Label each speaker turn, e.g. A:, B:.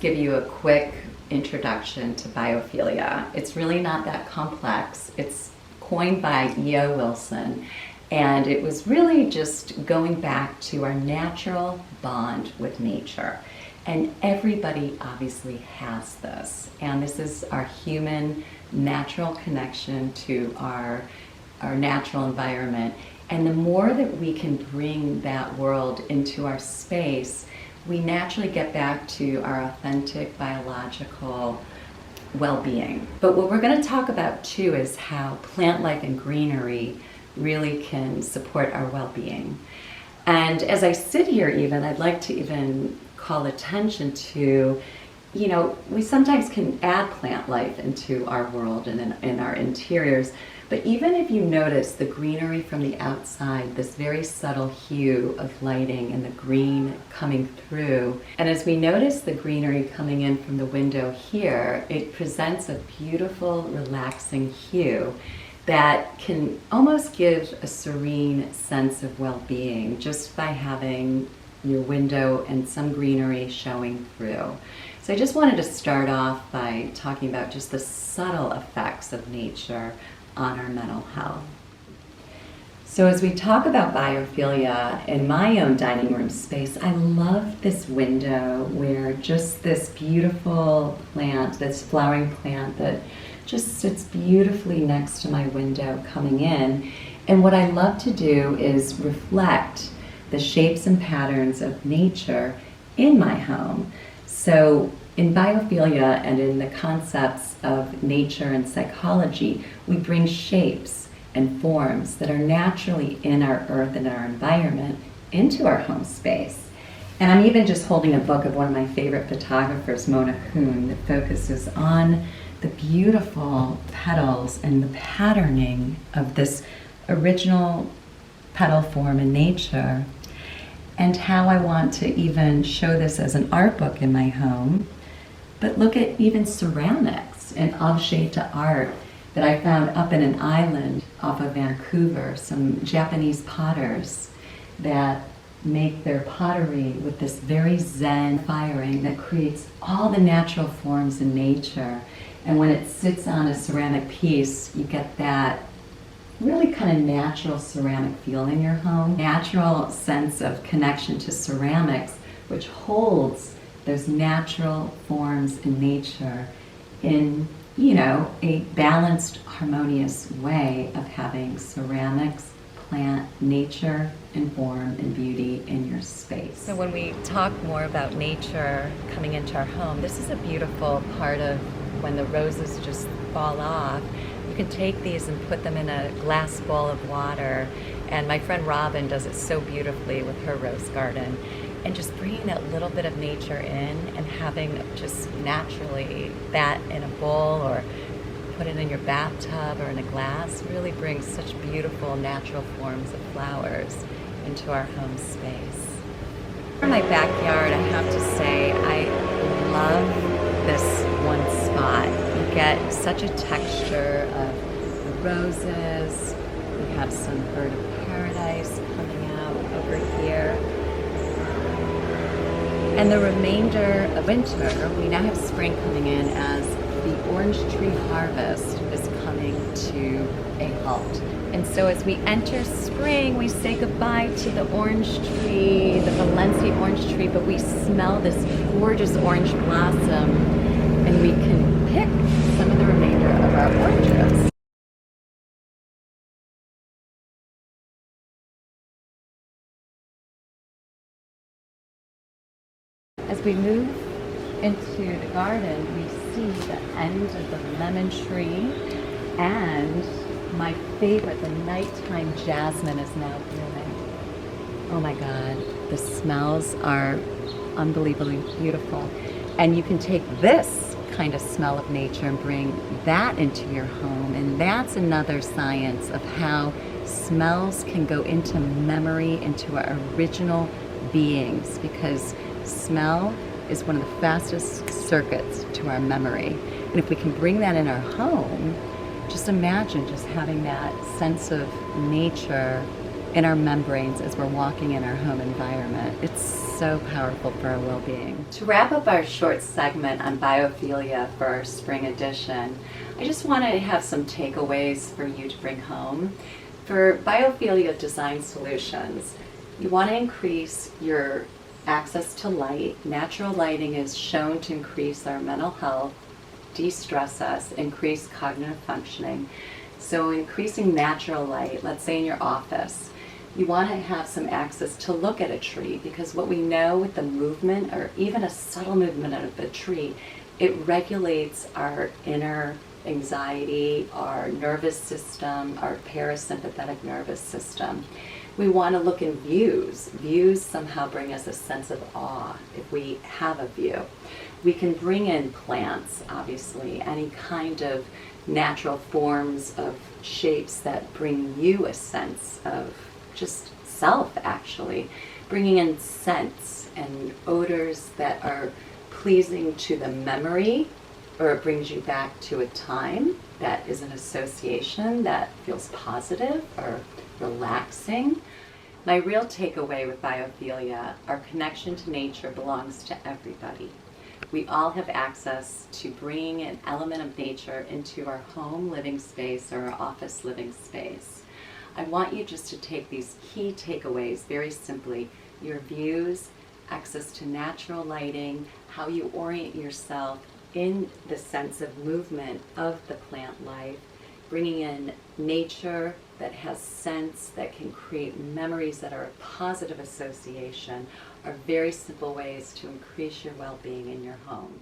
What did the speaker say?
A: give you a quick introduction to biophilia. It's really not that complex. It's coined by E.O. Wilson, and it was really just going back to our natural bond with nature. And everybody obviously has this, and this is our human natural connection to our natural environment. And the more that we can bring that world into our space, we naturally get back to our authentic biological well-being. But what we're going to talk about too is how plant life and greenery really can support our well-being. And as I sit here even, I'd like to even call attention to, you know, we sometimes can add plant life into our world and in our interiors, but even if you notice the greenery from the outside, this very subtle hue of lighting and the green coming through, and as we notice the greenery coming in from the window here, it presents a beautiful, relaxing hue that can almost give a serene sense of well-being just by having your window and some greenery showing through. So I just wanted to start off by talking about just the subtle effects of nature on our mental health. So as we talk about biophilia in my own dining room space, I love this window where just this beautiful plant, this flowering plant that just sits beautifully next to my window coming in. And what I love to do is reflect the shapes and patterns of nature in my home. So in biophilia and in the concepts of nature and psychology, we bring shapes and forms that are naturally in our earth and our environment into our home space. And I'm even just holding a book of one of my favorite photographers, Mona Kuhn, that focuses on the beautiful petals and the patterning of this original petal form in nature, and how I want to even show this as an art book in my home. But look at even ceramics and objet d'art that I found up in an island off of Vancouver, some Japanese potters that make their pottery with this very zen firing that creates all the natural forms in nature. And when it sits on a ceramic piece, you get that really kind of natural ceramic feel in your home, natural sense of connection to ceramics, which holds those natural forms in nature in, you know, a balanced, harmonious way of having ceramics, plant, nature, and form and beauty in your space. So when we talk more about nature coming into our home, this is a beautiful part of when the roses just fall off. You can take these and put them in a glass bowl of water, and my friend Robin does it so beautifully with her rose garden, and just bringing that little bit of nature in and having just naturally that in a bowl or put it in your bathtub or in a glass really brings such beautiful natural forms of flowers into our home space. For my backyard, I have to say I love this one spot. You get such a texture of the roses. We have some bird of paradise coming out over here. And the remainder of winter, we now have spring coming in as the orange tree harvest is coming to a halt. And so as we enter spring, we say goodbye to the orange tree, the Valencia orange tree, but we smell this gorgeous orange blossom, and we can pick some of the remainder of our oranges. As we move into the garden, we see the end of the lemon tree, and my favorite, the nighttime jasmine is now blooming. Oh my God, the smells are unbelievably beautiful. And you can take this kind of smell of nature and bring that into your home, and that's another science of how smells can go into memory, into our original beings, because smell is one of the fastest circuits to our memory. And if we can bring that in our home, just imagine just having that sense of nature in our membranes as we're walking in our home environment. It's so powerful for our well-being. To wrap up our short segment on biophilia for our spring edition, I just want to have some takeaways for you to bring home. For biophilia design solutions, you want to increase your access to light. Natural lighting is shown to increase our mental health, de-stress us, increase cognitive functioning. So increasing natural light, let's say in your office, you want to have some access to look at a tree, because what we know with the movement, or even a subtle movement of a tree, it regulates our inner anxiety, our nervous system, our parasympathetic nervous system. We want to look in views. Views somehow bring us a sense of awe if we have a view. We can bring in plants, obviously, any kind of natural forms of shapes that bring you a sense of just self, actually. Bringing in scents and odors that are pleasing to the memory, or it brings you back to a time that is an association that feels positive or relaxing. My real takeaway with biophilia, our connection to nature belongs to everybody. We all have access to bringing an element of nature into our home living space or our office living space. I want you just to take these key takeaways very simply: your views, access to natural lighting, how you orient yourself in the sense of movement of the plant life, bringing in nature that has scents that can create memories that are a positive association, are very simple ways to increase your well-being in your home.